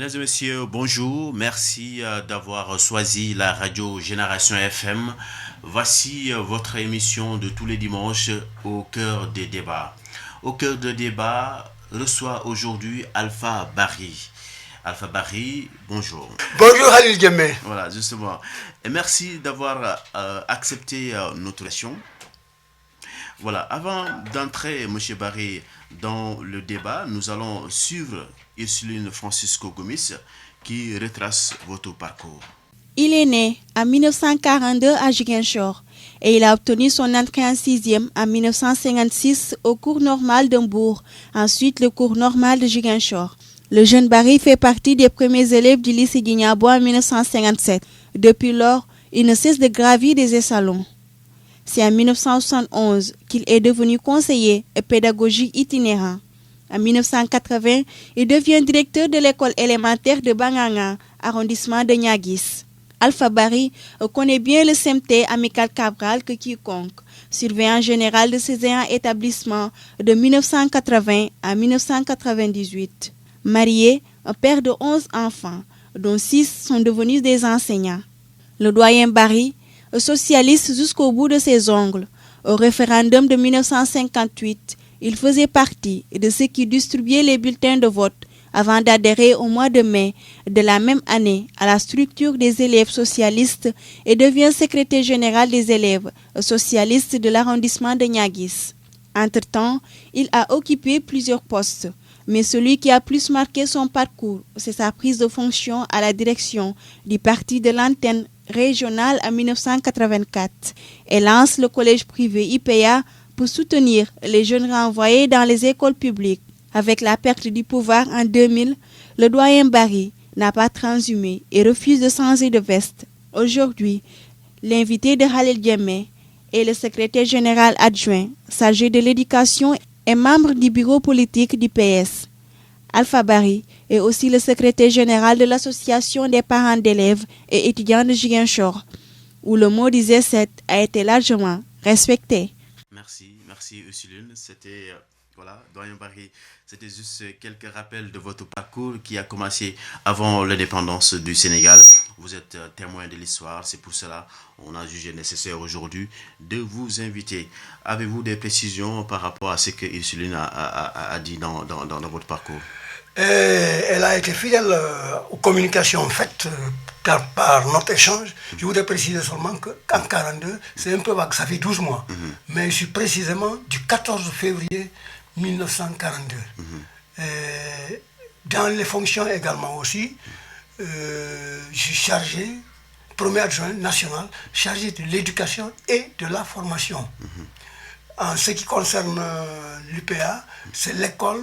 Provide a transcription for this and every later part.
Mesdames et messieurs, bonjour. Merci d'avoir choisi la radio Génération FM. Voici votre émission de tous les dimanches au cœur des débats. Au cœur des débats reçoit aujourd'hui Alpha Barry. Alpha Barry, bonjour. Bonjour Halil Djemé. Voilà, justement. Et merci d'avoir accepté notre question. Voilà, avant d'entrer, M. Barry, dans le débat, nous allons suivre Ursuline Francisco Gomis qui retrace votre parcours. Il est né en 1942 à Ziguinchor et il a obtenu son entrée en sixième en 1956 au cours normal d'Hambourg, ensuite le cours normal de Ziguinchor. Le jeune Barry fait partie des premiers élèves du lycée Guignabo en 1957. Depuis lors, il ne cesse de gravir des échelons. C'est en 1971 qu'il est devenu conseiller et pédagogique itinérant. En 1980, il devient directeur de l'école élémentaire de Banganga, arrondissement de Niaguis. Alpha Barry connaît bien le CMT amical Cabral que quiconque, surveillant général de ces établissements de 1980 à 1998. Marié, un père de 11 enfants, dont 6 sont devenus des enseignants. Le doyen Barry, socialiste jusqu'au bout de ses ongles, au référendum de 1958, il faisait partie de ceux qui distribuaient les bulletins de vote avant d'adhérer au mois de mai de la même année à la structure des élèves socialistes et devient secrétaire général des élèves socialistes de l'arrondissement de Niaguis. Entre-temps, il a occupé plusieurs postes, mais celui qui a plus marqué son parcours, c'est sa prise de fonction à la direction du parti de l'antenne régionale en 1984 et lance le collège privé IPA pour soutenir les jeunes renvoyés dans les écoles publiques. Avec la perte du pouvoir en 2000, le doyen Barry n'a pas transhumé et refuse de changer de veste. Aujourd'hui, l'invité de Halil Djemé est le secrétaire général adjoint, chargé de l'éducation et membre du bureau politique du PS. Alpha Barry est aussi le secrétaire général de l'association des parents d'élèves et étudiants de Ziguinchor, où le mot du Z7 a été largement respecté. Merci Ursuline. C'était voilà, doyen Barry, c'était juste quelques rappels de votre parcours qui a commencé avant l'indépendance du Sénégal. Vous êtes témoin de l'histoire, c'est pour cela qu'on a jugé nécessaire aujourd'hui de vous inviter. Avez-vous des précisions par rapport à ce que Ursuline a dit dans votre parcours? Elle a été fidèle aux communications faites par notre échange. Je voudrais préciser seulement qu'en 42, c'est un peu vague, ça fait 12 mois. Mais je suis précisément du 14 février 1942. Dans les fonctions également aussi, je suis chargé, premier adjoint national, chargé de l'éducation et de la formation. En ce qui concerne l'UPA, c'est l'école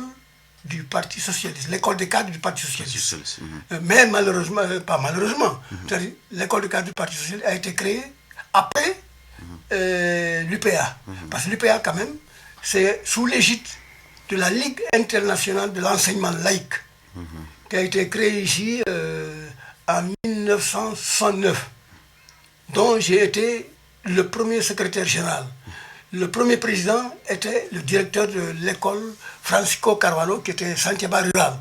du Parti Socialiste, l'école des cadres du Parti Socialiste. Mais malheureusement, pas malheureusement, l'école des cadres du Parti Socialiste a été créée après l'UPA. Parce que l'UPA, quand même, c'est sous l'égide de la Ligue internationale de l'enseignement laïque, qui a été créée ici en 1969, dont j'ai été le premier secrétaire général. Le premier président était le directeur de l'école Francisco Carvalho, qui était Santiago rural.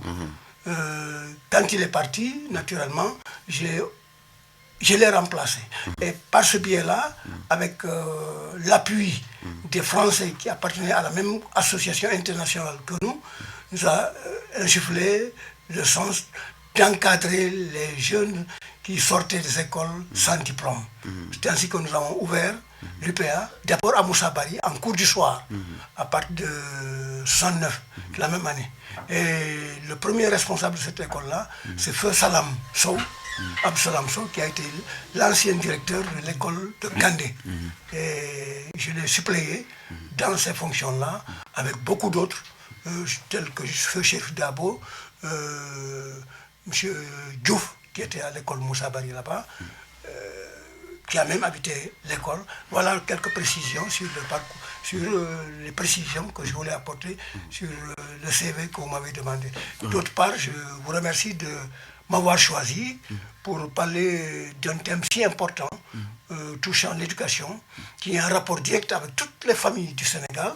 Quand il est parti, naturellement, je l'ai remplacé. Et par ce biais-là, avec l'appui des Français qui appartenaient à la même association internationale que nous a insufflé le sens d'encadrer les jeunes qui sortaient des écoles sans diplôme. C'est ainsi que nous avons ouvert l'UPA, d'abord à Moussa Bari, en cours du soir, à partir de 69, de la même année. Et le premier responsable de cette école-là, c'est Feu Salam Sow, Absalam Sow, qui a été l'ancien directeur de l'école de Gandé. Et je l'ai suppléé dans ces fonctions-là, avec beaucoup d'autres, tels que Feu Chérif Dabo, M. Diouf, qui était à l'école Moussa Bari là-bas, qui a même habité l'école. Voilà quelques précisions sur le parcours, sur les précisions que je voulais apporter sur le CV que vous m'avez demandé. D'autre part, je vous remercie de m'avoir choisi pour parler d'un thème si important touchant l'éducation, qui est un rapport direct avec toutes les familles du Sénégal.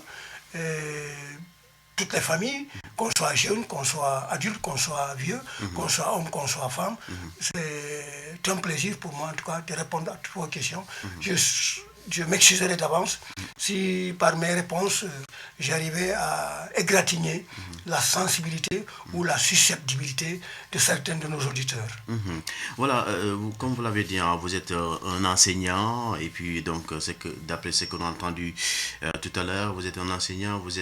toutes les familles, qu'on soit jeune, qu'on soit adulte, qu'on soit vieux, qu'on soit homme, qu'on soit femme. C'est un plaisir pour moi, en tout cas, de répondre à toutes vos questions. Je m'excuserai d'avance si par mes réponses, j'arrivais à égratigner la sensibilité ou la susceptibilité de certains de nos auditeurs. Voilà, comme vous l'avez dit, hein, vous êtes un enseignant, et puis donc d'après ce qu'on a entendu tout à l'heure, vous êtes un enseignant, vous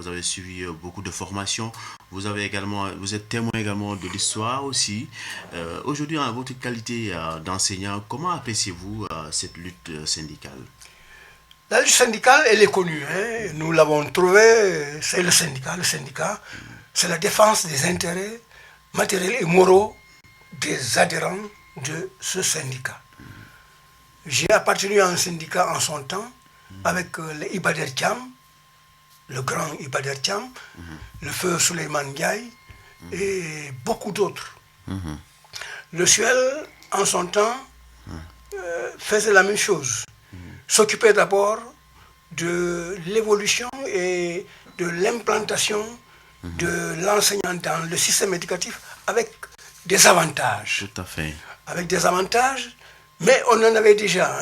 avez suivi beaucoup de formations, vous êtes témoin également de l'histoire aussi. Aujourd'hui, en votre qualité d'enseignant, comment appréciez-vous cette lutte syndicale? La lutte syndicale, elle est connue. Hein. Nous l'avons trouvée, c'est le syndicat. Le syndicat, c'est la défense des intérêts matériels et moraux des adhérents de ce syndicat. J'ai appartenu à un syndicat en son temps avec les Ibader Thiam, le grand Ibader Thiam, le feu Souleymane Ndiaye et beaucoup d'autres. Le SUEL, en son temps, faisait la même chose. S'occuper d'abord de l'évolution et de l'implantation de l'enseignant dans le système éducatif avec des avantages. Tout à fait. Avec des avantages, mais on en avait déjà.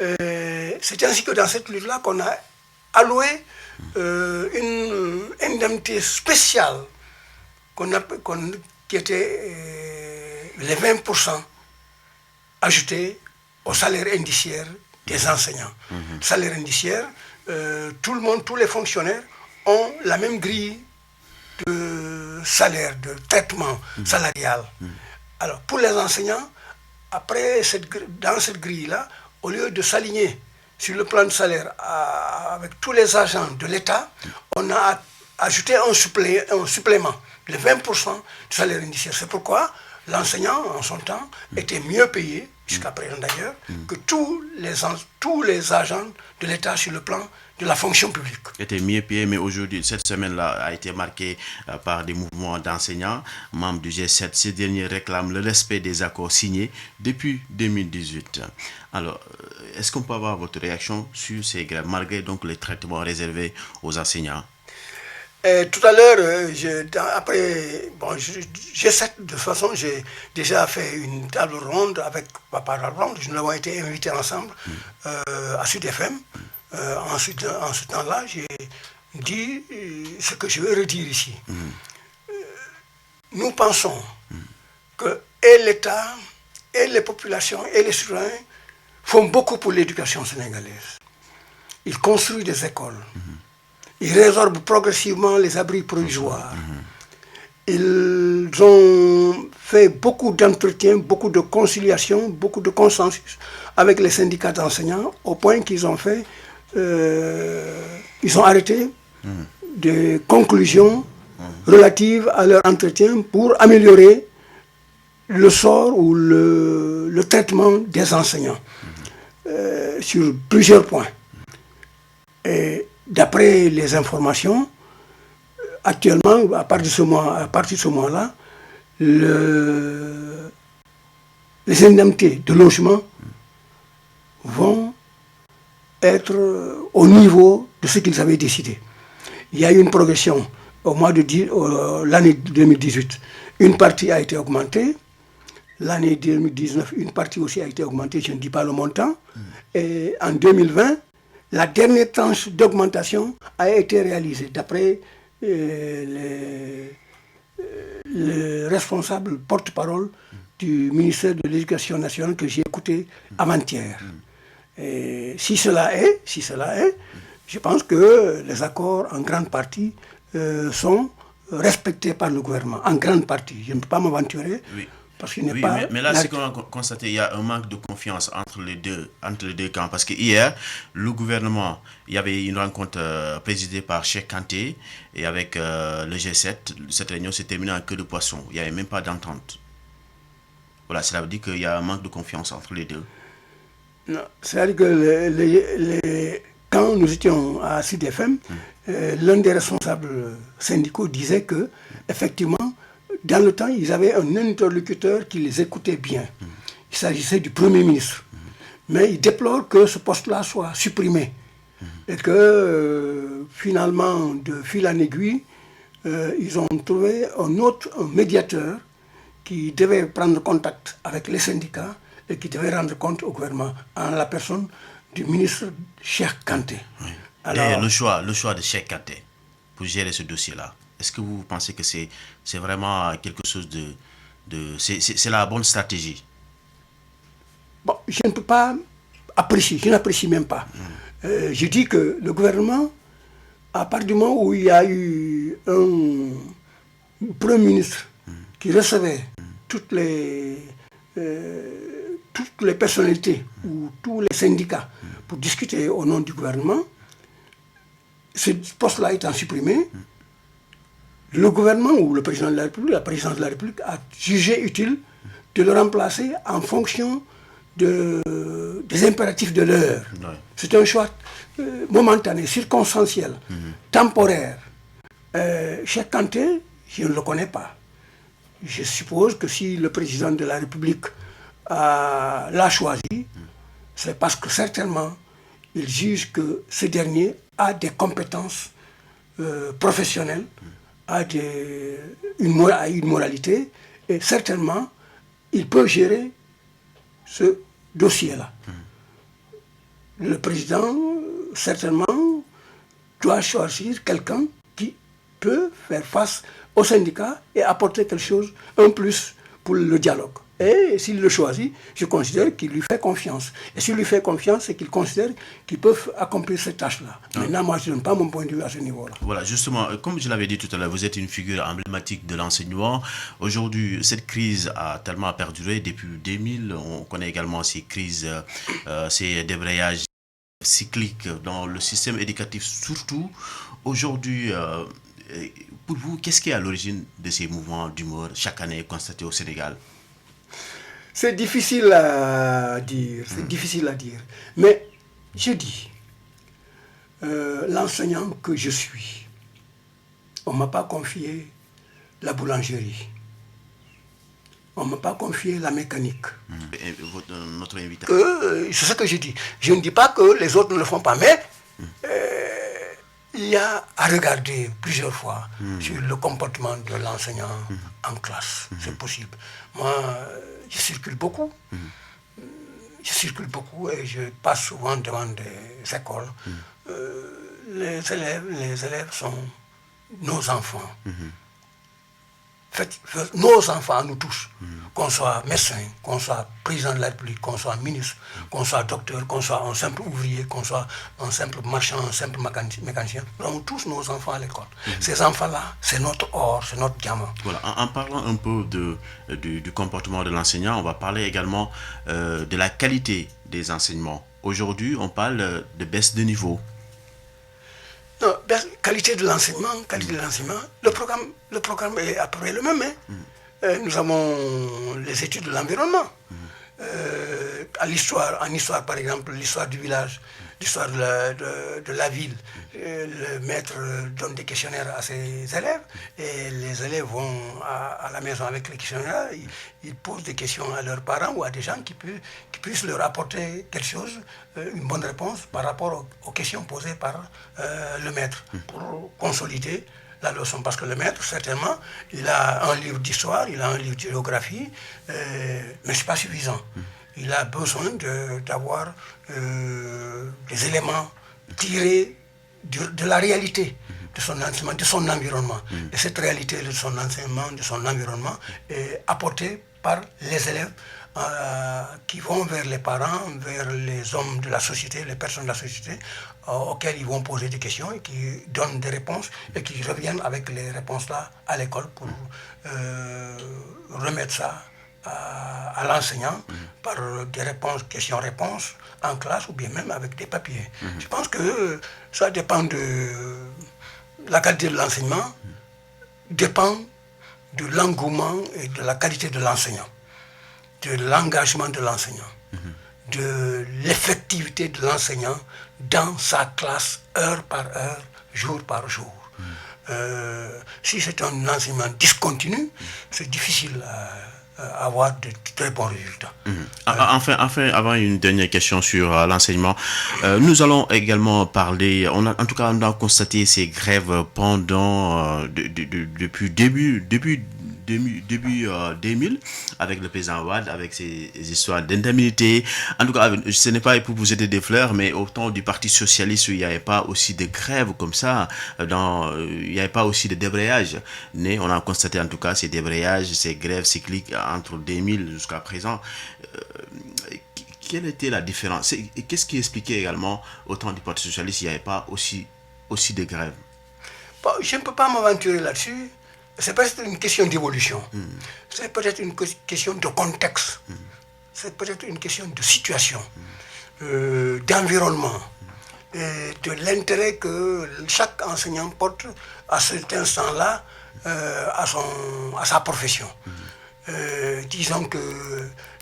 C'est ainsi que dans cette lutte-là qu'on a alloué une indemnité spéciale qui était les 20% ajoutés au salaire indiciaire des enseignants. Salaire indiciaire, tout le monde, tous les fonctionnaires ont la même grille de salaire, de traitement salarial. Alors, pour les enseignants, après, dans cette grille-là, au lieu de s'aligner sur le plan de salaire avec tous les agents de l'État, on a ajouté un supplément, les 20% du salaire indiciaire. C'est pourquoi l'enseignant, en son temps, était mieux payé, jusqu'à présent d'ailleurs, que tous les agents de l'État sur le plan de la fonction publique. Était mieux payé, mais aujourd'hui, cette semaine-là a été marquée par des mouvements d'enseignants, membres du G7. Ces derniers réclament le respect des accords signés depuis 2018. Alors, est-ce qu'on peut avoir votre réaction sur ces grèves, malgré donc les traitements réservés aux enseignants? Tout à l'heure, après, G7, de toute façon, j'ai déjà fait une table ronde avec Papa Ronde. Nous avons été invités ensemble à Sud FM. En ce temps-là, j'ai dit ce que je vais redire ici. Nous pensons que et l'État, et les populations, et les citoyens font beaucoup pour l'éducation sénégalaise. Ils construisent des écoles. Ils résorbent progressivement les abris provisoires. Ils ont fait beaucoup d'entretiens, beaucoup de conciliation, beaucoup de consensus avec les syndicats d'enseignants, au point qu'ils ont fait, ils ont arrêté des conclusions relatives à leur entretien pour améliorer le sort ou le traitement des enseignants sur plusieurs points. Et d'après les informations, actuellement, à partir de ce mois-là, les indemnités de logement vont être au niveau de ce qu'ils avaient décidé. Il y a eu une progression l'année 2018. Une partie a été augmentée. L'année 2019, une partie aussi a été augmentée, je ne dis pas le montant. Et en 2020, la dernière tranche d'augmentation a été réalisée d'après le responsable porte-parole du ministère de l'Éducation nationale que j'ai écouté avant-hier. Et si cela est, je pense que les accords en grande partie sont respectés par le gouvernement. En grande partie. Je ne peux pas m'aventurer. Oui. Parce qu'il n'est pas mais là, c'est qu'on a constaté, il y a un manque de confiance entre les deux camps. Parce que hier, le gouvernement, il y avait une rencontre présidée par Cheikh Kanté et avec le G7. Cette réunion s'est terminée en queue de poisson. Il n'y avait même pas d'entente. Voilà, cela veut dire qu'il y a un manque de confiance entre les deux. Non, c'est-à-dire que quand nous étions à Sud FM, l'un des responsables syndicaux disait que, effectivement, dans le temps, ils avaient un interlocuteur qui les écoutait bien. Il s'agissait du Premier ministre. Mais il déplore que ce poste-là soit supprimé Et que finalement, de fil en aiguille, ils ont trouvé un médiateur qui devait prendre contact avec les syndicats et qui devait rendre compte au gouvernement en la personne du ministre Cheikh Kanté. Oui. Alors, et le choix de Cheikh Kanté pour gérer ce dossier-là, est-ce que vous pensez que c'est vraiment quelque chose c'est la bonne stratégie? Bon, je ne peux pas apprécier, je n'apprécie même pas. Je dis que le gouvernement, à partir du moment où il y a eu un Premier ministre qui recevait toutes les personnalités ou tous les syndicats pour discuter au nom du gouvernement, ce poste-là étant supprimé, le gouvernement ou le président de la République, la présidence de la République a jugé utile de le remplacer en fonction des impératifs de l'heure. Ouais. C'est un choix momentané, circonstanciel, temporaire. Cheikh Kanté, je ne le connais pas. Je suppose que si le président de la République l'a choisi, c'est parce que certainement, il juge que ce dernier a des compétences professionnelles, a une moralité, et certainement, il peut gérer ce dossier-là. Le président, certainement, doit choisir quelqu'un qui peut faire face aux syndicats et apporter quelque chose, un plus pour le dialogue. Et s'il le choisit, je considère qu'il lui fait confiance. Et s'il lui fait confiance, c'est qu'il considère qu'ils peuvent accomplir cette tâche-là. Maintenant, moi, je ne donne pas mon point de vue à ce niveau-là. Voilà, justement, comme je l'avais dit tout à l'heure, vous êtes une figure emblématique de l'enseignement. Aujourd'hui, cette crise a tellement perduré depuis 2000. On connaît également ces crises, ces débrayages cycliques dans le système éducatif, surtout. Aujourd'hui, pour vous, qu'est-ce qui est à l'origine de ces mouvements d'humeur chaque année constatés au Sénégal? C'est difficile à dire, Mais je dis, l'enseignant que je suis, on ne m'a pas confié la boulangerie. On ne m'a pas confié la mécanique. Et notre invitation. C'est ce que je dis. Je ne dis pas que les autres ne le font pas, mais il y a à regarder plusieurs fois sur le comportement de l'enseignant en classe. C'est possible. Moi, je circule beaucoup. Je circule beaucoup et je passe souvent devant des écoles. Les élèves sont nos enfants. En fait, nos enfants, nous tous, qu'on soit médecin, qu'on soit président de la République, qu'on soit ministre, qu'on soit docteur, qu'on soit un simple ouvrier, qu'on soit un simple marchand, un simple mécanicien, nous avons tous nos enfants à l'école. Ces enfants-là, c'est notre or, c'est notre diamant. Voilà, en parlant un peu du comportement de l'enseignant, on va parler également de la qualité des enseignements. Aujourd'hui, on parle de baisse de niveau. Non, qualité de l'enseignement, le programme est à peu près le même. Nous avons les études de l'environnement. En histoire, par exemple, l'histoire du village, l'histoire de la ville. Le maître donne des questionnaires à ses élèves et les élèves vont à la maison avec les questionnaires. Ils posent des questions à leurs parents ou à des gens qui puissent leur apporter quelque chose, une bonne réponse par rapport aux questions posées par le maître pour consolider la leçon. Parce que le maître, certainement, il a un livre d'histoire, il a un livre de géographie, mais ce n'est pas suffisant. Il a besoin d'avoir des éléments tirés de la réalité de son enseignement, de son environnement. Et cette réalité de son enseignement, de son environnement, est apportée par les élèves qui vont vers les parents, vers les hommes de la société, les personnes de la société, auxquels ils vont poser des questions et qui donnent des réponses et qui reviennent avec les réponses-là à l'école pour remettre ça à l'enseignant par des réponses, questions-réponses en classe ou bien même avec des papiers. Je pense que ça dépend de la qualité de l'enseignement, dépend de l'engouement et de la qualité de l'enseignant, de l'engagement de l'enseignant, de l'effectivité de l'enseignant dans sa classe, heure par heure, jour par jour. Si c'est un enseignement discontinu, c'est difficile avoir de très bons résultats. Enfin, avant une dernière question sur l'enseignement, nous allons également parler, on a constaté ces grèves pendant, depuis début 2000, avec le président Wade, avec ces histoires d'indemnité. En tout cas, ce n'est pas pour vous jeter des fleurs, mais au temps du Parti Socialiste, il n'y avait pas aussi de grèves comme ça, il n'y avait pas aussi de débrayage. Mais on a constaté en tout cas ces débrayages, ces grèves cycliques entre 2000 jusqu'à présent. Quelle était la différence? Et qu'est-ce qui expliquait également au temps du Parti Socialiste, il n'y avait pas aussi de grèves? Bon, je ne peux pas m'aventurer là-dessus. C'est peut-être une question d'évolution. C'est peut-être une question de contexte. C'est peut-être une question de situation, d'environnement, et de l'intérêt que chaque enseignant porte à cet instant-là à sa profession. Disons que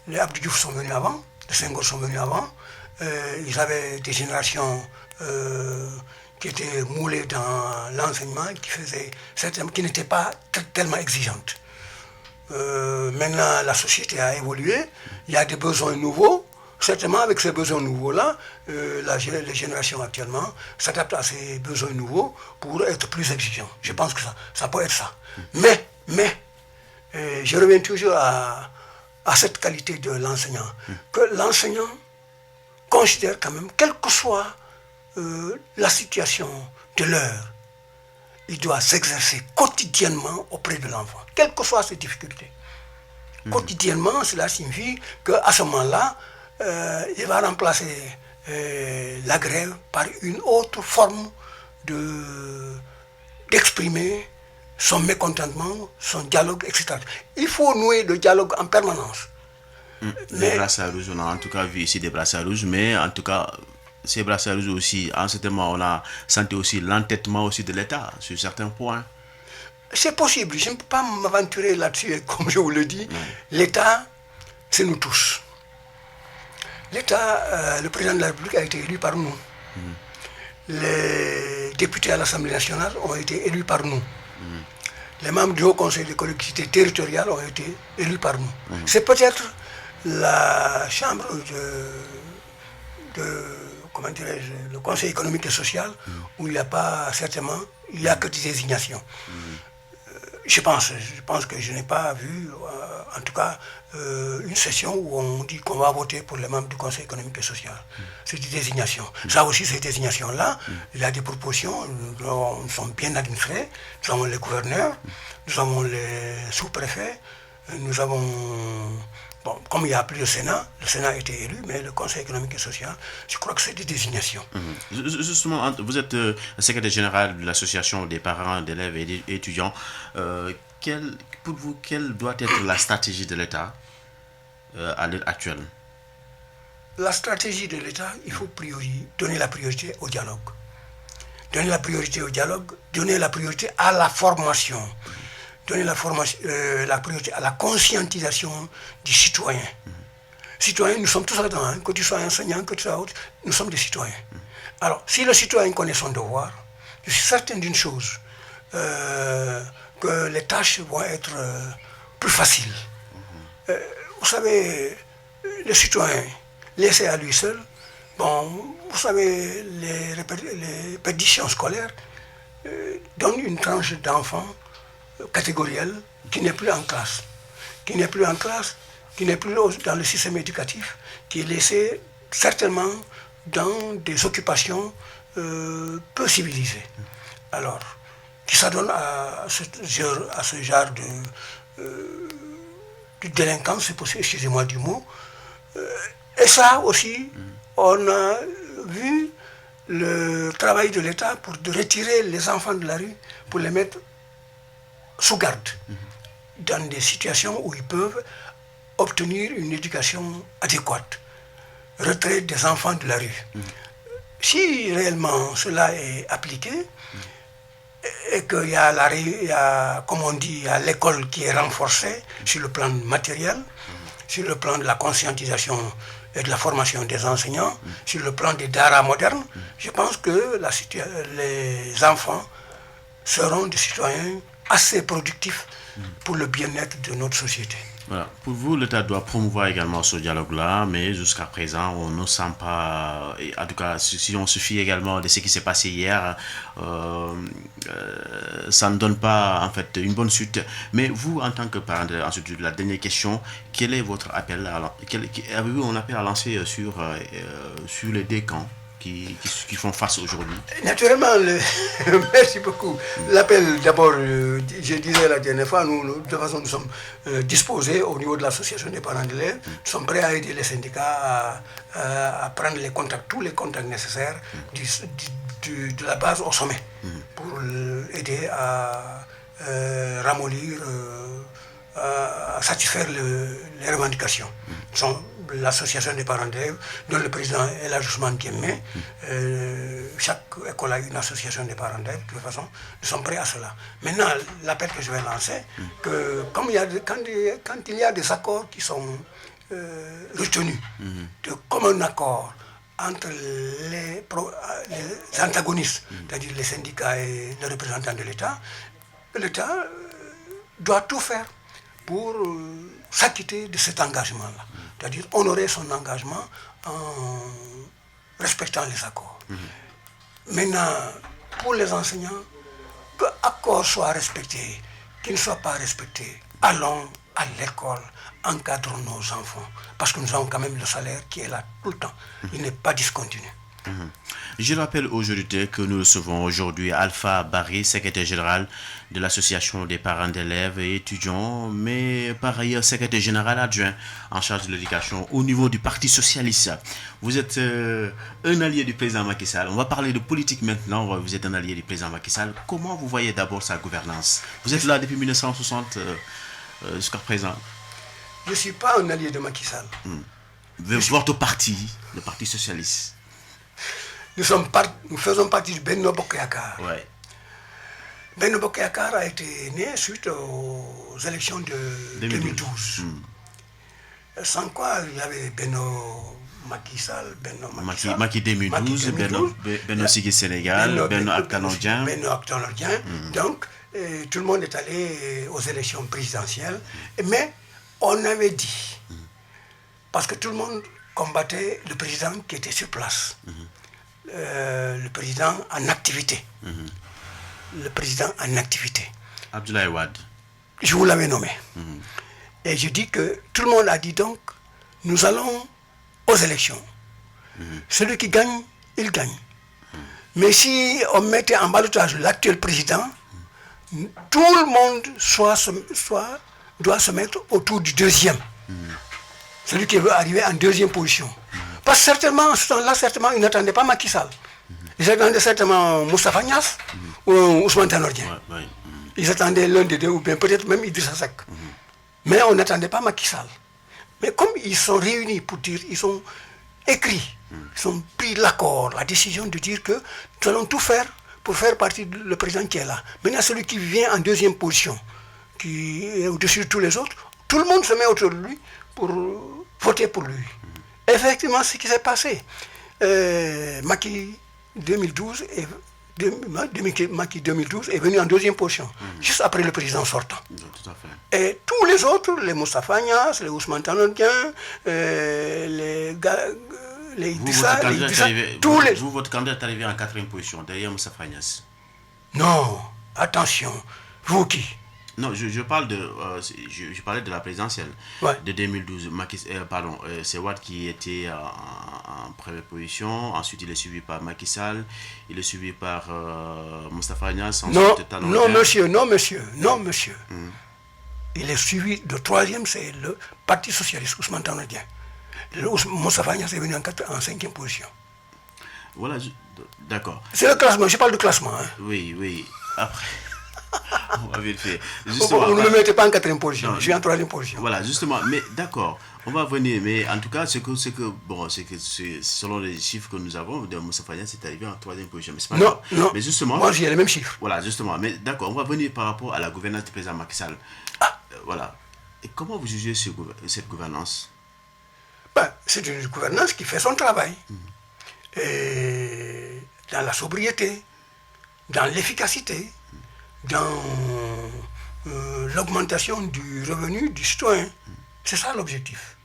les Abdou Diouf sont venus avant, les Senghor sont venus avant, ils avaient des générations qui étaient moulées dans l'enseignement, qui n'étaient pas tellement exigeantes. Maintenant, la société a évolué, il y a des besoins nouveaux. Certainement, avec ces besoins nouveaux-là, les générations actuellement s'adaptent à ces besoins nouveaux pour être plus exigeants. Je pense que ça peut être ça. Mais je reviens toujours à cette qualité de l'enseignant, que l'enseignant considère quand même, quelle que soit la situation de l'heure, il doit s'exercer quotidiennement auprès de l'enfant, quelles que soient ses difficultés. Quotidiennement, cela signifie qu'à ce moment-là, il va remplacer la grève par une autre forme d'exprimer son mécontentement, son dialogue, etc. Il faut nouer le dialogue en permanence. Les brassards rouges, on a en tout cas vu ici des brassards rouges, mais en tout cas, ces brassards rouges aussi, en ce moment, on a senti aussi l'entêtement aussi de l'État sur certains points. C'est possible, je ne peux pas m'aventurer là-dessus, comme je vous le dis. L'État, c'est nous tous. L'État, le président de la République a été élu par nous. Les députés à l'Assemblée nationale ont été élus par nous. Les membres du Haut Conseil des collectivités territoriales ont été élus par nous. C'est peut-être la chambre comment dirais-je, le Conseil économique et social où il n'y a pas, certainement, il n'y a que des désignations. Je pense que je n'ai pas vu, en tout cas, une session où on dit qu'on va voter pour les membres du Conseil économique et social. C'est des désignations. Ça aussi, ces désignations-là, il y a des propositions, nous sommes bien administrés, nous avons les gouverneurs, nous avons les sous-préfets, nous avons... Bon, comme il n'y a plus le Sénat a été élu, mais le Conseil économique et social, je crois que c'est des désignations. Justement, vous êtes secrétaire général de l'association des parents d'élèves et étudiants. Pour vous, quelle doit être la stratégie de l'État à l'heure actuelle? La stratégie de l'État, il faut donner la priorité au dialogue. Donner la priorité au dialogue, donner la priorité à la formation. Donner la priorité à la conscientisation du citoyen. Citoyen, nous sommes tous là-dedans, hein, que tu sois enseignant, que tu sois autre, nous sommes des citoyens. Alors, si le citoyen connaît son devoir, je suis certain d'une chose, que les tâches vont être plus faciles. Vous savez, le citoyen, laissé à lui seul, bon, vous savez, les répétitions scolaires donnent une tranche d'enfants catégorielle qui n'est plus en classe, qui n'est plus dans le système éducatif, qui est laissé certainement dans des occupations peu civilisées. Alors, qui s'adonne à ce genre de délinquance, c'est possible, excusez-moi du mot. Et ça aussi, on a vu le travail de l'État pour retirer les enfants de la rue, pour les mettre sous garde, dans des situations où ils peuvent obtenir une éducation adéquate. Retrait des enfants de la rue. Si réellement cela est appliqué, et qu'il y a, comme on dit, il y a l'école qui est renforcée sur le plan matériel, sur le plan de la conscientisation et de la formation des enseignants, sur le plan des daras modernes, je pense que les enfants seront des citoyens assez productifs pour le bien-être de notre société. Voilà. Pour vous, l'État doit promouvoir également ce dialogue-là, mais jusqu'à présent, on ne sent pas, et en tout cas, si on se fie également de ce qui s'est passé hier, ça ne donne pas en fait une bonne suite. Mais vous, en tant que parent, ensuite, la dernière question, quel est votre appel avez-vous un appel à lancer sur les deux camps qui font face aujourd'hui? Naturellement, merci beaucoup. L'appel, d'abord, je disais la dernière fois, de toute façon, nous sommes disposés au niveau de l'association des parents d'élèves. Nous sommes prêts à aider les syndicats à prendre les contacts, tous les contacts nécessaires de la base au sommet pour aider à ramollir, à satisfaire les revendications. L'association des parents d'élèves, dont le président est l'ajustement qui est chaque école a une association des parents d'élèves, de toute façon, nous sommes prêts à cela. Maintenant, l'appel que je vais lancer, que quand il y a des accords qui sont retenus, de commun accord entre les antagonistes, c'est-à-dire les syndicats et les représentants de l'État doit tout faire pour s'acquitter de cet engagement-là. C'est-à-dire honorer son engagement en respectant les accords. Maintenant, pour les enseignants, que l'accord soit respecté, qu'il ne soit pas respecté, allons à l'école, encadrons nos enfants. Parce que nous avons quand même le salaire qui est là tout le temps. Il n'est pas discontinu. Je rappelle aux auditeurs que nous recevons aujourd'hui Alpha Barry, secrétaire général de l'association des parents d'élèves et étudiants, mais par ailleurs secrétaire général adjoint en charge de l'éducation au niveau du Parti socialiste. Vous êtes un allié du président Macky Sall. On va parler de politique maintenant. Vous êtes un allié du président Macky Sall. Comment vous voyez d'abord sa gouvernance? Vous êtes là depuis 1960 jusqu'à présent. Je ne suis pas un allié de Macky Sall. Votre parti, le Parti socialiste. Nous faisons partie du Benno Bokk Yakaar. Ouais. Benno Bokk Yakaar a été né suite aux élections de 2012. Sans quoi il y avait Benno Macky Sall, Benno Macky Sall. Macky 2012, Benno Siggil Sénégal, Benno Ak Tanor-Dieng. Donc, tout le monde est allé aux élections présidentielles. Mais on avait dit, parce que tout le monde combattait le président qui était sur place. Le président en activité. Le président en activité. Abdoulaye Wade. Je vous l'avais nommé. Et je dis que tout le monde a dit donc, nous allons aux élections. Celui qui gagne, il gagne. Mais si on mettait en ballottage l'actuel président, tout le monde doit se mettre autour du deuxième. Celui qui veut arriver en deuxième position. Parce que certainement, en ce temps-là, ils n'attendaient pas Macky Sall. Ils attendaient certainement Moustapha Niasse ou Ousmane Tanor-Dieng. Ils attendaient l'un des deux, ou bien peut-être même Idrissa Seck. Mais on n'attendait pas Macky Sall. Mais comme ils sont réunis pour dire, ils ont écrit, ils ont pris l'accord, la décision de dire que nous allons tout faire pour faire partie du président qui est là. Maintenant, celui qui vient en deuxième position, qui est au-dessus de tous les autres, tout le monde se met autour de lui pour voter pour lui. Effectivement, ce qui s'est passé. Macky 2012 est venu en deuxième position, juste après le président sortant. Tout à fait. Et tous les autres, les Moustapha Niasse, les Ousmane Tanor-Dieng, les Idrissa, votre candidat est arrivé en quatrième position, derrière Moustapha Niasse. Non, attention, vous qui? Non, je parle je parlais de la présidentielle de 2012. C'est Wade qui était en première position. Ensuite, il est suivi par Macky Sall. Il est suivi par Moustapha Niasse. Non, monsieur. Il est suivi de troisième, c'est le Parti socialiste, Ousmane Tanor-Dieng. Moustapha Niasse est venu en cinquième position. Voilà, d'accord. C'est le classement, je parle de classement. Hein. Oui. Après... On va vérifier. Vous ne me mettez pas en quatrième position, je suis en troisième position. Voilà, justement, mais d'accord, on va venir, mais en tout cas, c'est que selon les chiffres que nous avons, de Moustapha Niasse c'est arrivé en troisième position. Mais non, mais justement, moi j'ai les mêmes chiffres. Voilà, justement, mais d'accord, on va venir par rapport à la gouvernance du président Macky Sall. Voilà. Et comment vous jugez cette gouvernance? C'est une gouvernance qui fait son travail. Et dans la sobriété, dans l'efficacité, dans l'augmentation du revenu du citoyen. C'est ça l'objectif.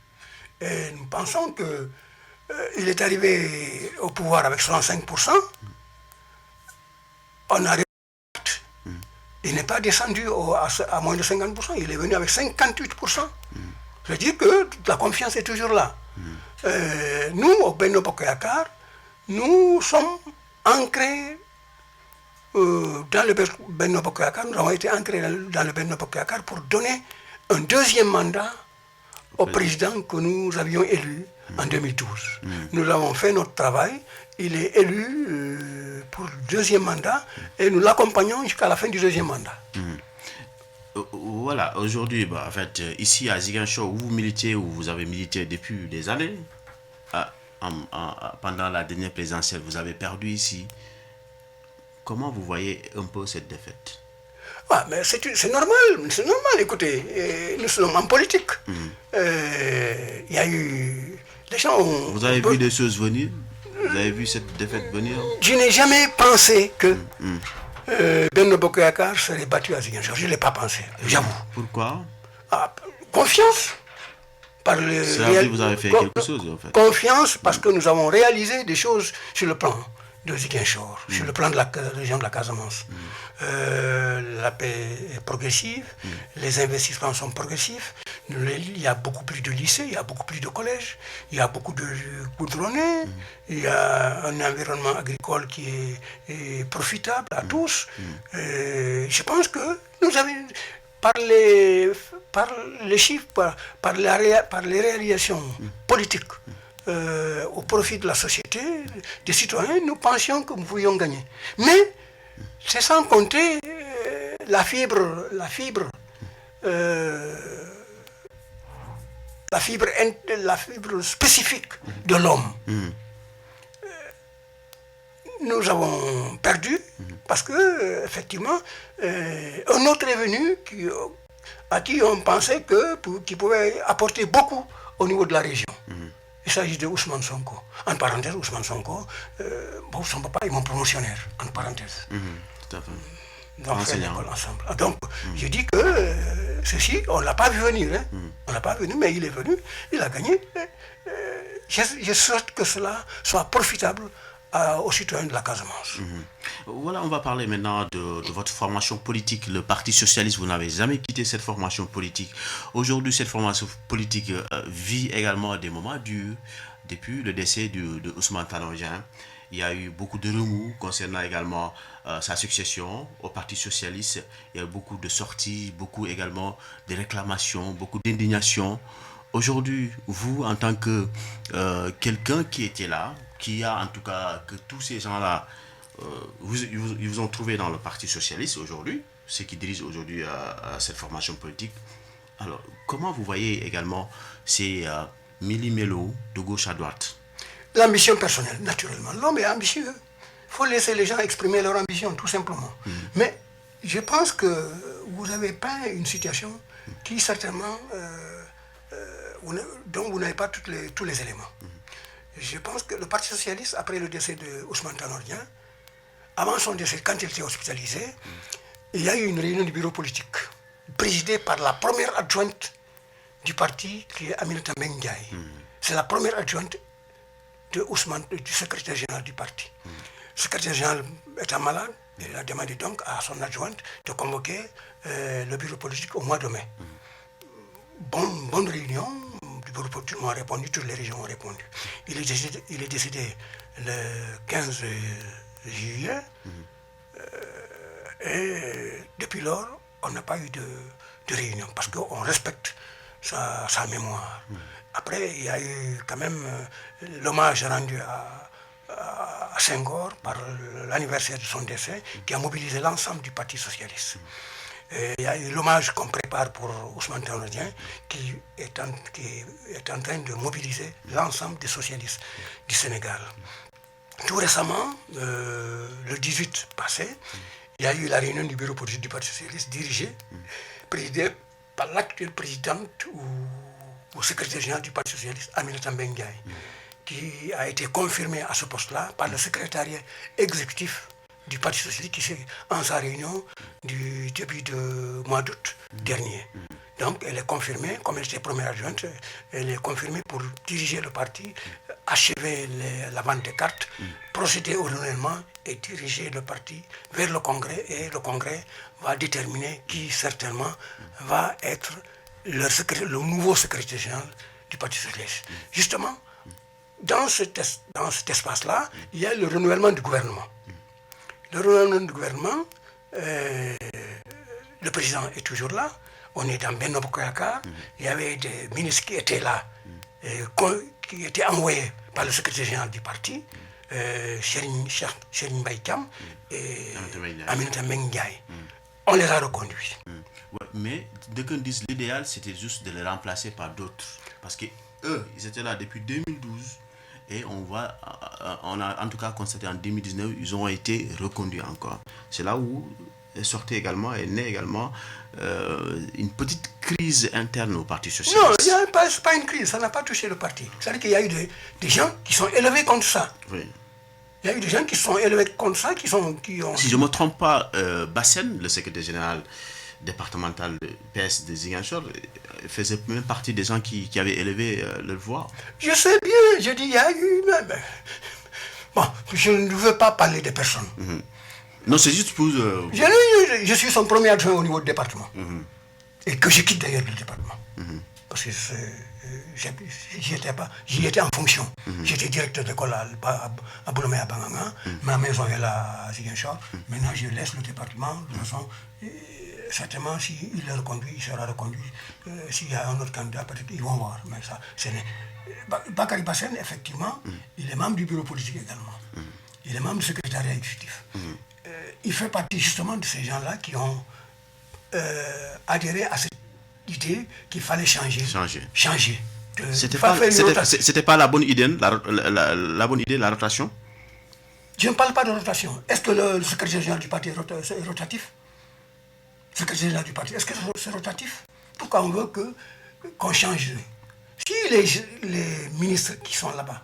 Et nous pensons qu'il est arrivé au pouvoir avec 65%. On a il n'est pas descendu à moins de 50%, il est venu avec 58%. Je dis que la confiance est toujours là. Nous, au Benno Bokk Yakaar, nous sommes ancrés dans le Benno Bokk Yakaar, nous avons été ancrés dans le Benno Bokk Yakaar pour donner un deuxième mandat au président que nous avions élu en 2012. Nous avons fait notre travail, il est élu pour le deuxième mandat et nous l'accompagnons jusqu'à la fin du deuxième mandat. Voilà, aujourd'hui, en fait, ici à Ziguinchor, où vous militez, où vous avez milité depuis des années, pendant la dernière présidentielle, vous avez perdu ici. Comment vous voyez un peu cette défaite? Mais c'est normal, écoutez, nous sommes en politique. Il y a eu... Les gens ont... Vous avez vu des choses venir? Vous avez vu cette défaite venir? Je n'ai jamais pensé que Benno Bokk Yakaar serait battu à Ziguinchor. Je ne l'ai pas pensé, j'avoue. Pourquoi? Confiance. Vous avez fait quelque chose, en fait. Confiance parce que nous avons réalisé des choses sur le plan de Ziguinchor, sur le plan de la région de la Casamance. La paix est progressive, les investissements sont progressifs, il y a beaucoup plus de lycées, il y a beaucoup plus de collèges, il y a beaucoup de goudronnés, il y a un environnement agricole qui est profitable à tous. Je pense que nous avons, par les chiffres, par les réalisations politiques, au profit de la société, des citoyens, nous pensions que nous pouvions gagner. Mais c'est sans compter la fibre spécifique de l'homme. Nous avons perdu parce que effectivement un autre est venu à qui on pensait qu'il pouvait apporter beaucoup au niveau de la région. Il s'agit de Ousmane Sonko. En parenthèse, Ousmane Sonko, son papa est mon promotionnaire, en parenthèse. Tout à fait. Donc, on fait l'école ensemble. Donc, je dis que ceci, on ne l'a pas vu venir. On ne l'a pas vu venir, mais il est venu, il a gagné. Je souhaite que cela soit profitable aux citoyens de la Casamance. Voilà, on va parler maintenant de votre formation politique, le Parti Socialiste. Vous n'avez jamais quitté cette formation politique. Aujourd'hui, cette formation politique vit également des moments durs depuis le décès de Ousmane Tanor Dieng. Il y a eu beaucoup de remous concernant également sa succession au Parti Socialiste. Il y a eu beaucoup de sorties, beaucoup également de réclamations, beaucoup d'indignation. Aujourd'hui, vous, en tant que quelqu'un qui était là, qui a en tout cas, que tous ces gens-là, ils vous ont trouvé dans le Parti Socialiste aujourd'hui, ceux qui dirigent aujourd'hui cette formation politique. Alors, comment vous voyez également ces millimélos de gauche à droite? L'ambition personnelle, naturellement. L'homme est ambitieux. Il faut laisser les gens exprimer leur ambition, tout simplement. Mais je pense que vous avez peint une situation qui, certainement, dont vous n'avez pas tous les éléments. Je pense que le Parti Socialiste, après le décès de Ousmane Tanor Dieng, avant son décès, quand il était hospitalisé, il y a eu une réunion du bureau politique, présidée par la première adjointe du parti, qui est Aminata Mbengue Ndiaye. C'est la première adjointe du secrétaire général du parti. Le secrétaire général étant malade, il a demandé donc à son adjointe de convoquer le bureau politique au mois de mai. Bonne réunion, le bureau politique m'a répondu, toutes les régions ont répondu. Il est décédé le 15 juillet et depuis lors, on n'a pas eu de réunion parce qu'on respecte sa mémoire. Après, il y a eu quand même l'hommage rendu à Senghor par l'anniversaire de son décès qui a mobilisé l'ensemble du Parti Socialiste. Et il y a eu l'hommage qu'on prépare pour Ousmane Tanor Dieng qui est en train de mobiliser l'ensemble des socialistes du Sénégal. Tout récemment, le 18 passé, il y a eu la réunion du bureau politique du Parti Socialiste présidée par l'actuelle présidente ou secrétaire général du Parti Socialiste, Aminata Mbengue Ndiaye, qui a été confirmé à ce poste-là par le secrétariat exécutif du Parti Socialiste qui s'est en sa réunion du début du mois d'août dernier. Donc, elle est confirmée, comme elle était première adjointe, elle est confirmée pour diriger le parti, achever la vente des cartes, procéder au renouvellement et diriger le parti vers le Congrès. Et le Congrès va déterminer qui, certainement, va être le nouveau secrétaire général du Parti socialiste. Justement, dans cet espace-là, il y a le renouvellement du gouvernement. Le renouvellement du gouvernement, le président est toujours là. On est dans Benno Bokk Yakaar. Il y avait des ministres qui étaient là, qui étaient envoyés par le secrétaire général du parti, Serigne Mbaye Thiam et Aminata Mbengue Ndiaye. On les a reconduits. Ouais, mais dès qu'on dit l'idéal, c'était juste de les remplacer par d'autres. Parce que eux, ils étaient là depuis 2012. Et on a en tout cas constaté en 2019, ils ont été reconduits encore. C'est là où est née également une petite crise interne au Parti socialiste. Non, ce n'est pas une crise, ça n'a pas touché le parti. C'est-à-dire qu'il y a eu des gens qui sont élevés contre ça. Oui. Il y a eu des gens qui sont élevés contre ça, qui ont... Si je ne me trompe pas, Bassène, le secrétaire général départemental de PS de Ziguinchor, faisait même partie des gens qui avaient élevé leur voix. Je sais bien, je dis, il y a eu... Bon, je ne veux pas parler des personnes. Non, c'est juste pour... Je suis son premier adjoint au niveau du département. Et que je quitte d'ailleurs le département. Parce que j'y étais en fonction. J'étais directeur d'école à Boulomé à Banganga. Ma maison est là à Ziguinchor. Maintenant, je laisse le département. De toute façon, certainement, s'il est reconduit, il sera reconduit. S'il y a un autre candidat, peut-être ils vont voir. Mais ça, Bakary Bassène, effectivement, il est membre du bureau politique également. Il est membre du secrétariat exécutif. Il fait partie justement de ces gens-là qui ont adhéré à cette idée qu'il fallait changer. C'était pas la bonne idée, la bonne idée, la rotation? Je ne parle pas de rotation. Est-ce que le secrétaire général du parti est rotatif? Le secrétaire général du parti, est-ce que c'est rotatif? Pourquoi on veut qu'on change? Si les ministres qui sont là-bas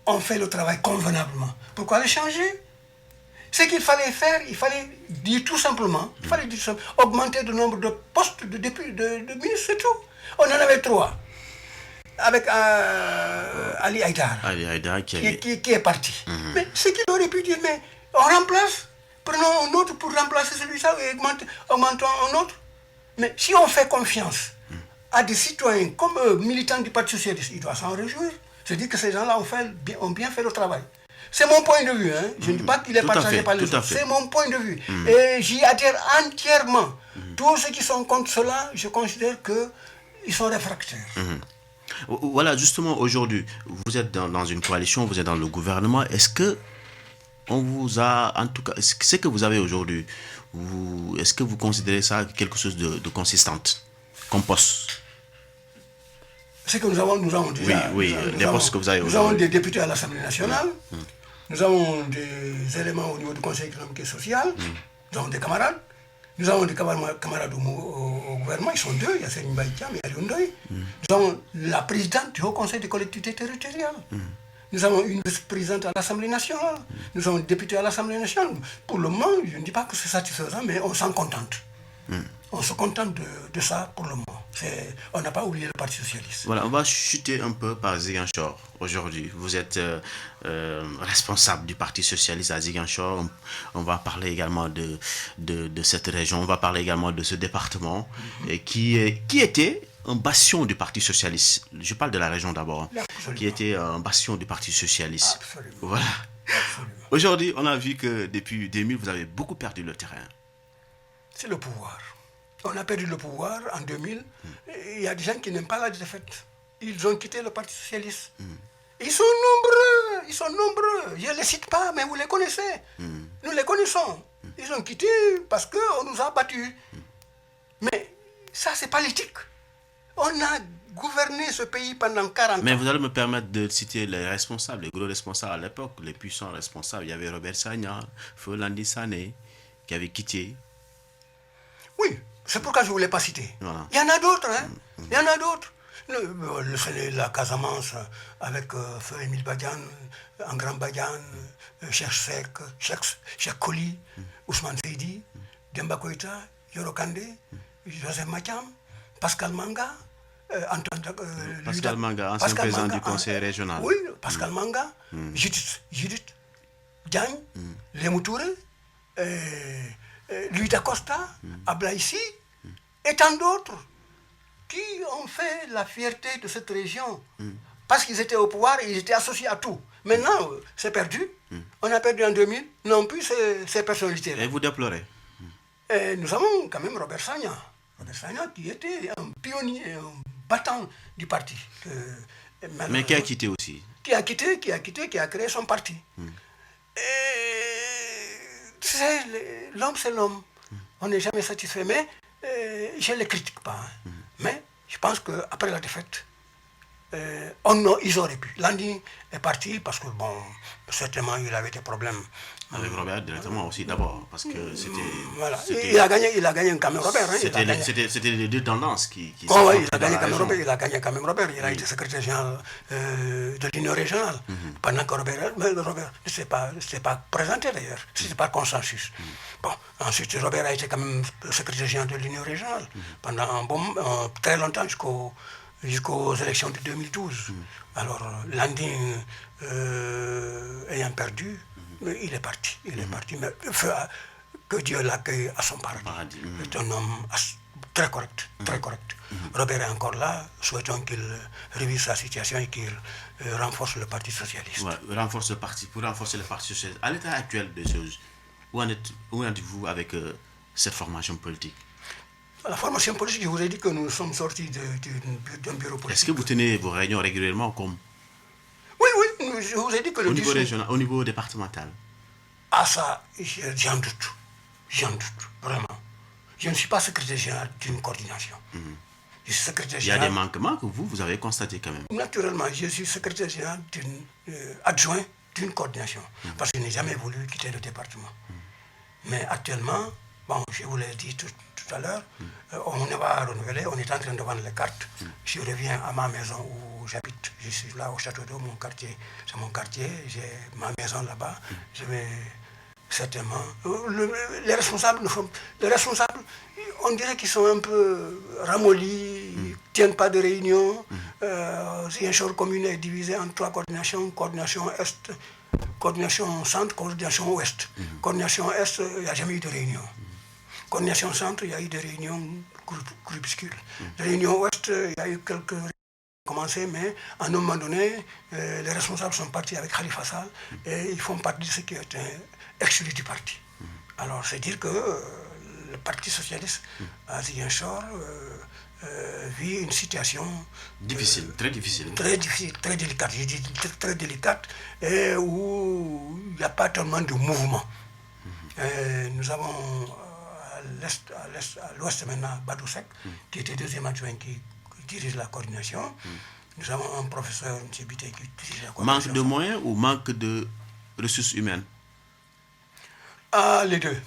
ont fait le travail convenablement, pourquoi les changer? Ce qu'il fallait faire, il fallait dire tout simplement, augmenter le nombre de postes de ministres, c'est tout. On en avait 3. Avec Ali Haïdar qui est parti. Mais ce qu'il aurait pu dire, mais on remplace, prenons un autre pour remplacer celui-là et augmentons un autre. Mais si on fait confiance à des citoyens comme eux, militants du Parti socialiste, ils doivent s'en réjouir. C'est-à-dire que ces gens-là ont bien fait le travail. C'est mon point de vue. Hein. Je ne dis pas qu'il est partagé par les autres. C'est mon point de vue. Et j'y adhère entièrement. Tous ceux qui sont contre cela, je considère qu'ils sont réfractaires. Voilà, justement, aujourd'hui, vous êtes dans une coalition, vous êtes dans le gouvernement. Est-ce que on vous a, en tout cas, ce que vous avez aujourd'hui, est-ce que vous considérez ça quelque chose de consistante comme poste? Ce que nous avons déjà... Oui, les postes que vous avez aujourd'hui. Nous avons des députés à l'Assemblée nationale. Nous avons des éléments au niveau du Conseil économique et social. Nous avons des camarades. Nous avons des camarades au gouvernement. Ils sont 2. Il y a Serigne Mbaye Thiam et Aliou Ndoye. Nous avons la présidente du Haut Conseil des collectivités territoriales. Nous avons une vice-présidente à l'Assemblée nationale. Nous avons des députés à l'Assemblée nationale. Pour le moment, je ne dis pas que c'est satisfaisant, mais on s'en contente. On se contente de ça pour le moment. On n'a pas oublié le Parti socialiste. Voilà, on va chuter un peu par Ziguinchor aujourd'hui. Vous êtes responsable du Parti socialiste à Ziguinchor. On va parler également de cette région. On va parler également de ce département qui était un bastion du Parti socialiste. Je parle de la région d'abord. Qui était un bastion du Parti socialiste. Absolument. Voilà. Absolument. Aujourd'hui, on a vu que depuis 2000, vous avez beaucoup perdu le terrain. C'est le pouvoir. On a perdu le pouvoir en 2000. Il y a des gens qui n'aiment pas la défaite. Ils ont quitté le Parti socialiste. Ils sont nombreux. Je ne les cite pas, mais vous les connaissez. Nous les connaissons. Ils ont quitté parce qu'on nous a battus. Mais ça, c'est pas l'éthique. On a gouverné ce pays pendant 40 ans. Mais vous allez me permettre de citer les responsables, les gros responsables à l'époque, les puissants responsables. Il y avait Robert Sagna, Feu Landi Sané, qui avait quitté. Oui, c'est pourquoi je ne voulais pas citer. Voilà. Il y en a d'autres, hein. Il y en a d'autres. La Casamance avec Feu Émile Badiane, Engram Badiane, Cheikh Seck, Cheikh Koli, Ousmane Seydi, Demba Koïta, Yoro Kandé, Joseph Macham, Pascal Manga, Pascal Manga, ancien président du conseil régional. Oui, Pascal Manga, Judith Diagne, Lémou Touré, Louis Dacosta, Ablaïsi, et tant d'autres qui ont fait la fierté de cette région. Parce qu'ils étaient au pouvoir et ils étaient associés à tout. Maintenant, c'est perdu. On a perdu en 2000, non plus ces personnalités-là. Et vous déplorez? Nous avons quand même Robert Sagna. Robert Sagna qui était un pionnier, un battant du parti. Mais qui a quitté aussi? Qui a quitté, qui a créé son parti. L'homme, c'est l'homme. On n'est jamais satisfait, mais je ne les critique pas. Mais je pense qu'après la défaite, ils auraient pu. Landing est parti parce que, bon, certainement, il avait des problèmes. Avec Robert directement aussi, d'abord, parce que c'était... Voilà, il a gagné quand même Robert. Hein, c'était les deux tendances qui oui, il a gagné quand même Robert. Il a gagné quand même Robert. Il a été secrétaire général de l'Union régionale. Pendant que Robert ne s'est pas présenté d'ailleurs. C'était par consensus. Bon, ensuite, Robert a été quand même secrétaire général de l'Union régionale pendant très longtemps, jusqu'aux élections de 2012. Alors, Landing ayant perdu, il est parti. Mais que Dieu l'accueille à son paradis. C'est un homme très correct. Robert est encore là. Souhaitons qu'il révise sa situation et qu'il renforce le Parti socialiste. Ouais, renforce le parti, pour renforcer le Parti socialiste. À l'état actuel des choses, où en êtes-vous avec cette formation politique? La formation politique, je vous ai dit que nous sommes sortis d'un bureau politique. Est-ce que vous tenez vos réunions régulièrement comme... Oui, je vous ai dit que au niveau régional, au niveau départemental? Ah ça, j'en doute, vraiment. Je ne suis pas secrétaire général d'une coordination. Je suis secrétaire général... Il y a des manquements que vous avez constatés quand même. Naturellement, je suis secrétaire général adjoint d'une coordination. Parce que je n'ai jamais voulu quitter le département. Mais actuellement, bon, je vous l'ai dit tout à l'heure, on va renouveler, on est en train de vendre les cartes. Je reviens à ma maison où j'habite. Je suis là au château d'eau, c'est mon quartier, j'ai ma maison là-bas. Je vais certainement... Les responsables, on dirait qu'ils sont un peu ramollis, ils ne tiennent pas de réunion. Ziguinchor commune est divisée en 3 coordinations, coordination Est, coordination Centre, coordination Ouest. Coordination Est, il n'y a jamais eu de réunion. Coordination Centre, il y a eu des réunions groupuscules. Réunion Ouest, il y a eu quelques réunions qui ont commencé, mais à un moment donné, les responsables sont partis avec Khalifa Sall et ils font partie de ceux qui ont été exclus du parti. Alors, c'est dire que le Parti socialiste à Ziguinchor vit une situation difficile, très difficile. Très délicate. Je dis très délicate, et où il n'y a pas tellement de mouvement. Nous avons à l'ouest maintenant Badou Sek, qui était deuxième adjoint qui dirige la coordination. Nous avons un professeur, M. Bité, qui dirige la coordination. Manque de moyens ou manque de ressources humaines? Ah, les deux.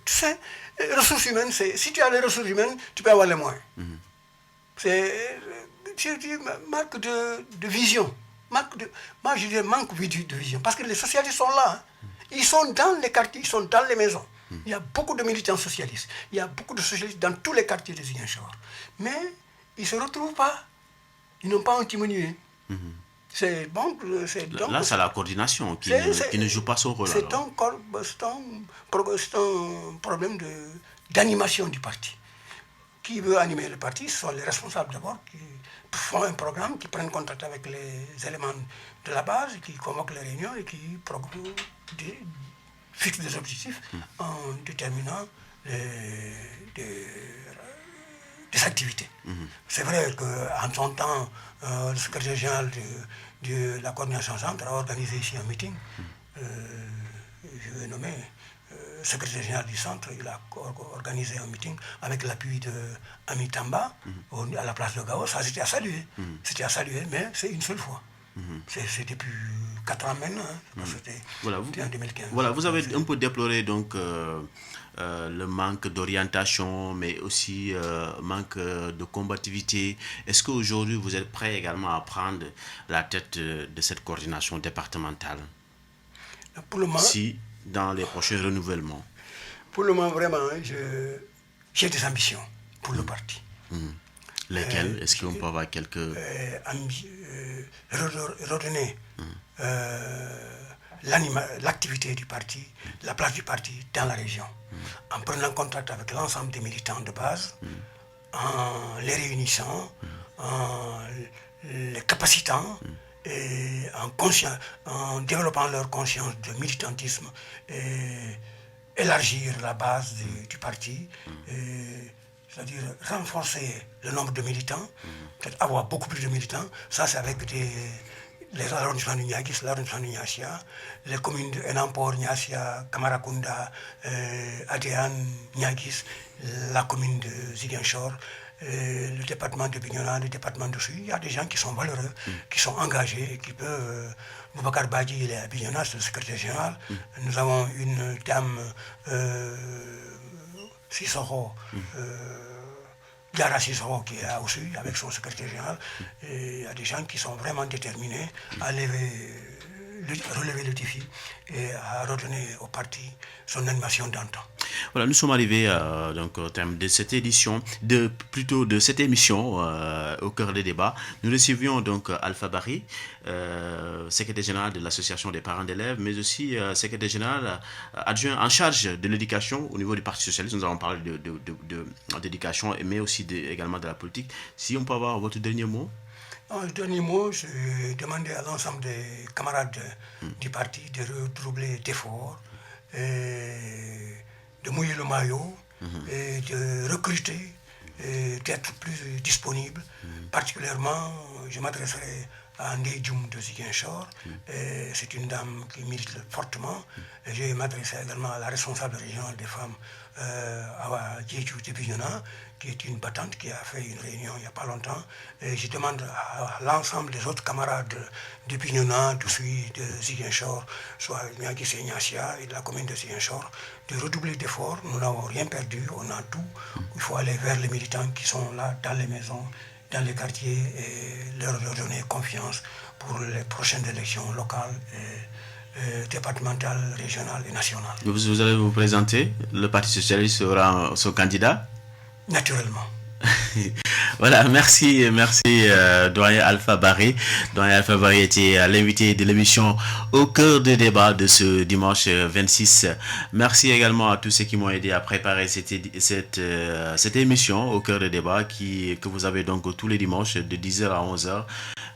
Tu sais, les ressources humaines, si tu as les ressources humaines, tu peux avoir les moyens. Je dis, manque de vision. Moi, je dis manque de vision. Parce que les socialistes sont là. Ils sont dans les quartiers, ils sont dans les maisons. Il y a beaucoup de militants socialistes. Il y a beaucoup de socialistes dans tous les quartiers de Ziguinchor. Mais ils ne se retrouvent pas. Ils n'ont pas un timonier. Là, c'est la coordination qui ne joue pas son rôle. C'est un problème d'animation du parti. Qui veut animer le parti, ce sont les responsables d'abord qui font un programme, qui prennent contact avec les éléments de la base, qui convoquent les réunions et qui fixent des objectifs en déterminant des activités. C'est vrai qu'en son temps, le secrétaire général de la coordination centre a organisé ici un meeting. Je vais nommer secrétaire général du centre. Il a organisé un meeting avec l'appui de Ami Tamba à la place de Gao. Ça, c'était à saluer. C'était à saluer, mais c'est une seule fois. C'est depuis 4 ans maintenant. C'était en 2015. Voilà, vous avez un peu déploré donc le manque d'orientation, mais aussi manque de combativité. Est-ce qu'aujourd'hui, vous êtes prêt également à prendre la tête de cette coordination départementale? Pour le moment, si dans les prochains renouvellements? Pour le moment, vraiment, j'ai des ambitions pour le parti. Lesquels? Est-ce qu'on peut avoir quelques... redonner l'activité du parti, la place du parti dans la région, en prenant contact avec l'ensemble des militants de base, en les réunissant, en les capacitant, et en développant leur conscience de militantisme, et élargir la base du parti, c'est-à-dire renforcer le nombre de militants, peut-être avoir beaucoup plus de militants. Ça, c'est avec les arrondissements de Niaguis, l'arrondissement de Niasia, les communes de Enampor, Niasia, Kamarakunda, Adéane, Niaguis, la commune de Ziguinchor, le département de Bignona, le département de Souy. Il y a des gens qui sont valeureux, qui sont engagés, qui peuvent... Boubacar Badi, il est à Bignona, c'est le secrétaire général. Nous avons une dame, Sissoko, Diara Sissoko, qui est à Oussouy avec son secrétaire général. Et il y a des gens qui sont vraiment déterminés à relever le défi et à redonner au parti son animation d'antan. Voilà, nous sommes arrivés donc, au terme de cette édition, plutôt de cette émission au cœur des débats. Nous recevions donc Alpha Barry, secrétaire général de l'association des parents d'élèves, mais aussi secrétaire général adjoint en charge de l'éducation au niveau du Parti socialiste. Nous avons parlé d'éducation, mais aussi également de la politique. Si on peut avoir votre dernier mot. Le dernier mot, je demandais à l'ensemble des camarades du parti de redoubler d'efforts, de mouiller le maillot, et de recruter, et d'être plus disponible. Particulièrement, je m'adresserai à Ndeye Dioum de Ziguinchor. C'est une dame qui milite fortement. Et je m'adresserai également à la responsable régionale des femmes, Awa Diédhiou de Bignona, qui est une battante qui a fait une réunion il n'y a pas longtemps. Et je demande à l'ensemble des autres camarades de Bignona, de Souy, de Ziguinchor, soit Niaguis et Niassia et de la commune de Ziguinchor, de redoubler d'efforts. Nous n'avons rien perdu, on a tout. Il faut aller vers les militants qui sont là dans les maisons, dans les quartiers, et leur donner confiance pour les prochaines élections locales, départementales, régionales et nationales. Vous allez vous présenter, le Parti socialiste aura son candidat? Naturellement. Voilà, merci, doyen Alpha Barry. Doyen Alpha Barry était l'invité de l'émission Au cœur des débats de ce dimanche 26. Merci également à tous ceux qui m'ont aidé à préparer cette émission Au cœur des débats que vous avez donc tous les dimanches de 10h à 11h.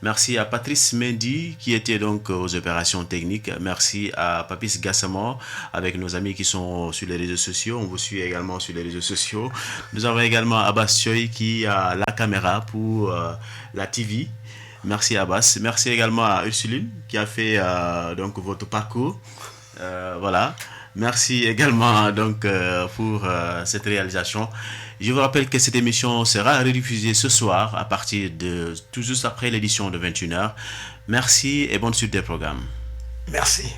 Merci à Patrice Mendy qui était donc aux opérations techniques. Merci à Papis Gassama avec nos amis qui sont sur les réseaux sociaux. On vous suit également sur les réseaux sociaux. Nous avons également Abbas Choy qui a la caméra pour la TV. Merci Abbas. Merci également à Ursuline qui a fait donc votre parcours. Voilà. Merci également donc pour cette réalisation. Je vous rappelle que cette émission sera rediffusée ce soir à partir de tout juste après l'édition de 21h. Merci et bonne suite des programmes. Merci.